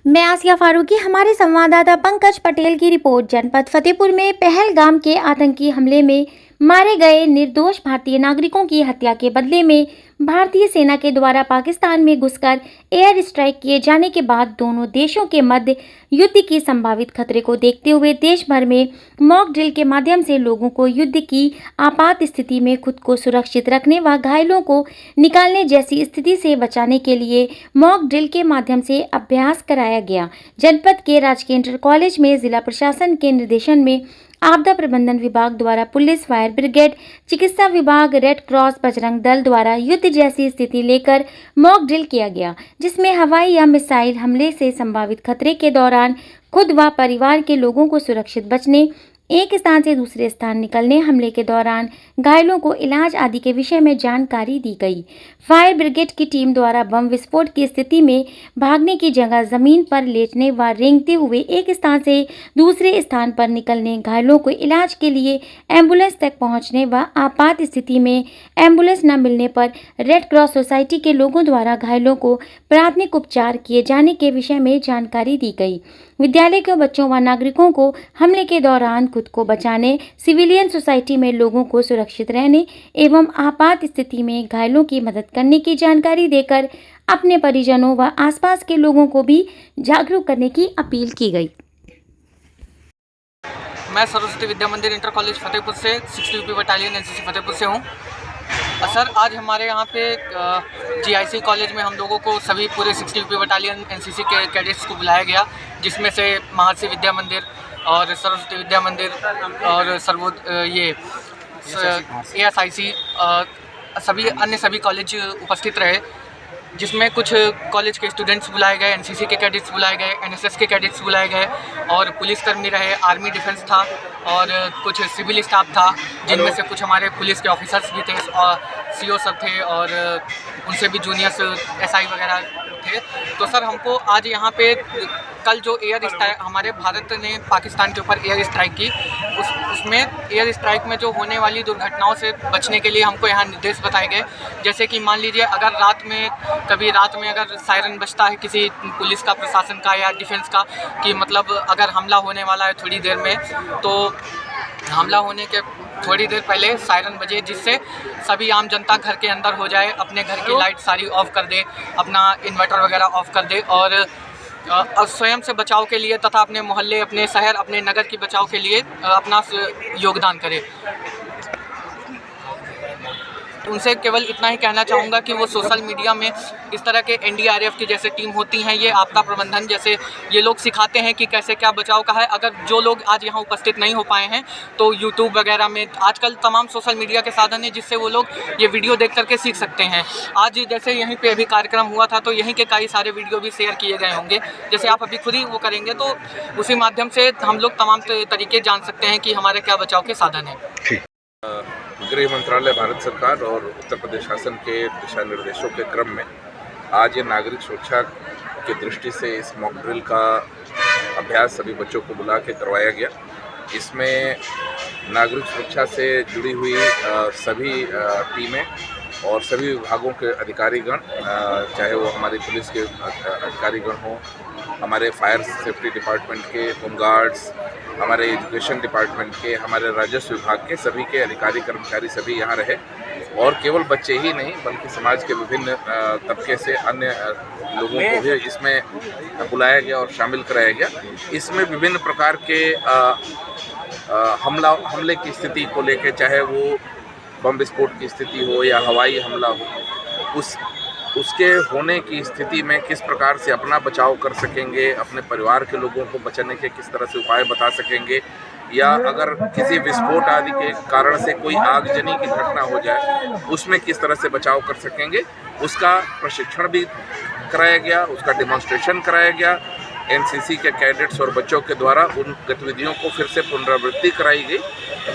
मैं आसिया फारूकी। हमारे संवाददाता पंकज पटेल की रिपोर्ट। जनपद फतेहपुर में पहलगाम के आतंकी हमले में मारे गए निर्दोष भारतीय नागरिकों की हत्या के बदले में भारतीय सेना के द्वारा पाकिस्तान में घुसकर एयर स्ट्राइक किए जाने के बाद दोनों देशों के मध्य युद्ध की संभावित खतरे को देखते हुए देश भर में मॉक ड्रिल के माध्यम से लोगों को युद्ध की आपात स्थिति में खुद को सुरक्षित रखने व घायलों को निकालने जैसी स्थिति से बचाने के लिए मॉक ड्रिल के माध्यम से अभ्यास कराया गया। जनपद के राजकीय इंटर कॉलेज में जिला प्रशासन के निर्देशन में आपदा प्रबंधन विभाग द्वारा पुलिस, फायर ब्रिगेड, चिकित्सा विभाग, रेड क्रॉस, बजरंग दल द्वारा युद्ध जैसी स्थिति लेकर मॉक ड्रिल किया गया, जिसमें हवाई या मिसाइल हमले से संभावित खतरे के दौरान खुद व परिवार के लोगों को सुरक्षित बचने, एक स्थान से दूसरे स्थान निकलने, हमले के दौरान घायलों को इलाज आदि के विषय में जानकारी दी गई। फायर ब्रिगेड की टीम द्वारा बम विस्फोट की स्थिति में भागने की जगह जमीन पर लेटने व रेंगते हुए एक स्थान से दूसरे स्थान पर निकलने, घायलों को इलाज के लिए एम्बुलेंस तक पहुंचने व आपात स्थिति में एम्बुलेंस न मिलने पर रेड क्रॉस सोसाइटी के लोगों द्वारा घायलों को प्राथमिक उपचार किए जाने के विषय में जानकारी दी गई। विद्यालय के बच्चों व नागरिकों को हमले के दौरान खुद को बचाने, सिविलियन सोसाइटी में लोगों को सुरक्षित रहने एवं आपात स्थिति में घायलों की मदद करने की जानकारी देकर अपने परिजनों व आसपास के लोगों को भी जागरूक करने की अपील की गई। मैं सरस्वती विद्या मंदिर इंटर कॉलेज फतेहपुर से 60 यूपी बटालियन एनसीसी फतेहपुर से हूँ। सर, आज हमारे यहाँ पे जीआईसी कॉलेज में हम लोगों को सभी पूरे 60 यूपी बटालियन एनसीसी के कैडेट्स को बुलाया गया, जिसमें से महर्षि विद्या मंदिर और सरस्वती विद्या मंदिर और एएसआईसी सभी अन्य सभी कॉलेज उपस्थित रहे, जिसमें कुछ कॉलेज के स्टूडेंट्स बुलाए गए, एनसीसी के कैडेट्स बुलाए गए, एनएसएस के कैडेट्स बुलाए गए और पुलिसकर्मी रहे, आर्मी डिफेंस था और कुछ सिविल स्टाफ था, जिनमें से कुछ हमारे पुलिस के ऑफिसर्स भी थे और सीओ सब थे और उनसे भी जूनियर्स एसआई वगैरह थे। तो सर, हमको आज यहाँ पे कल जो एयर स्ट्राइक हमारे भारत ने पाकिस्तान के ऊपर एयर स्ट्राइक की, उसमें एयर स्ट्राइक में जो होने वाली दुर्घटनाओं से बचने के लिए हमको यहाँ निर्देश बताए गए। जैसे कि मान लीजिए, अगर कभी रात में अगर सायरन बजता है किसी पुलिस का, प्रशासन का या डिफेंस का, कि मतलब अगर हमला होने वाला है थोड़ी देर में, तो हमला होने के थोड़ी देर पहले सायरन बजे, जिससे सभी आम जनता घर के अंदर हो जाए, अपने घर की लाइट सारी ऑफ कर दे, अपना इन्वर्टर वगैरह ऑफ कर दे और स्वयं से बचाव के लिए तथा अपने मोहल्ले, अपने शहर, अपने नगर की बचाव के लिए अपना योगदान करे। उनसे केवल इतना ही कहना चाहूँगा कि वो सोशल मीडिया में इस तरह के एनडीआरएफ की जैसे टीम होती हैं, ये आपदा प्रबंधन जैसे ये लोग सिखाते हैं कि कैसे क्या बचाव का है। अगर जो लोग आज यहाँ उपस्थित नहीं हो पाए हैं, तो यूट्यूब वगैरह में आजकल तमाम सोशल मीडिया के साधन हैं, जिससे वो लोग ये वीडियो देख करके सीख सकते हैं। आज जैसे यहीं पर अभी कार्यक्रम हुआ था, तो यहीं के कई सारे वीडियो भी शेयर किए गए होंगे, जैसे आप अभी खुद ही वो करेंगे, तो उसी माध्यम से हम लोग तमाम तरीके जान सकते हैं कि हमारे क्या बचाव के साधन हैं। गृह मंत्रालय, भारत सरकार और उत्तर प्रदेश शासन के दिशा निर्देशों के क्रम में आज ये नागरिक सुरक्षा की दृष्टि से इस मॉक ड्रिल का अभ्यास सभी बच्चों को बुला के करवाया गया। इसमें नागरिक सुरक्षा से जुड़ी हुई सभी टीमें और सभी विभागों के अधिकारीगण, चाहे वो हमारी पुलिस के अधिकारीगण हों, हमारे फायर सेफ्टी डिपार्टमेंट के, होमगार्ड्स, हमारे एजुकेशन डिपार्टमेंट के, हमारे राजस्व विभाग के सभी के अधिकारी कर्मचारी सभी यहाँ रहे और केवल बच्चे ही नहीं बल्कि समाज के विभिन्न तबके से अन्य लोगों को भी इसमें बुलाया गया और शामिल कराया गया। इसमें विभिन्न प्रकार के हमले की स्थिति को लेकर, चाहे वो बम विस्फोट की स्थिति हो या हवाई हमला हो, उसके होने की स्थिति में किस प्रकार से अपना बचाव कर सकेंगे, अपने परिवार के लोगों को बचाने के किस तरह से उपाय बता सकेंगे, या अगर किसी विस्फोट आदि के कारण से कोई आगजनी की घटना हो जाए उसमें किस तरह से बचाव कर सकेंगे, उसका प्रशिक्षण भी कराया गया, उसका डेमोन्स्ट्रेशन कराया गया। एनसीसी के कैडेट्स और बच्चों के द्वारा उन गतिविधियों को फिर से पुनरावृत्ति कराई गई,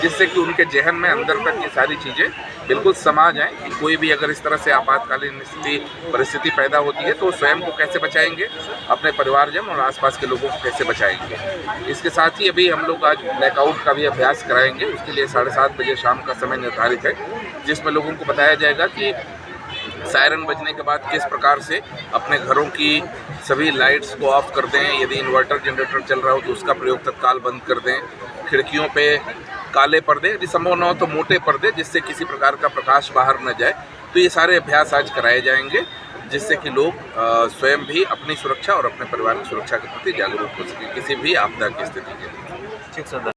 जिससे कि उनके जहन में अंदर तक ये सारी चीज़ें बिल्कुल समा जाएं कि कोई भी अगर इस तरह से आपातकालीन परिस्थिति पैदा होती है तो स्वयं को कैसे बचाएंगे, अपने परिवारजन और आसपास के लोगों को कैसे बचाएंगे। इसके साथ ही अभी हम लोग आज ब्लैकआउट का भी अभ्यास कराएंगे। उसके लिए 7:30 बजे शाम का समय निर्धारित है, जिसमें लोगों को बताया जाएगा कि सायरन बजने के बाद किस प्रकार से अपने घरों की सभी लाइट्स को ऑफ कर दें, यदि इन्वर्टर जनरेटर चल रहा हो तो उसका प्रयोग तत्काल बंद कर दें, खिड़कियों पे काले पर्दे, यदि संभव न हो तो मोटे पर्दे, जिससे किसी प्रकार का प्रकाश बाहर न जाए। तो ये सारे अभ्यास आज कराए जाएंगे, जिससे कि लोग स्वयं भी अपनी सुरक्षा और अपने परिवार की सुरक्षा के प्रति जागरूक हो सकें किसी भी आपदा की स्थिति के लिए। ठीक सर।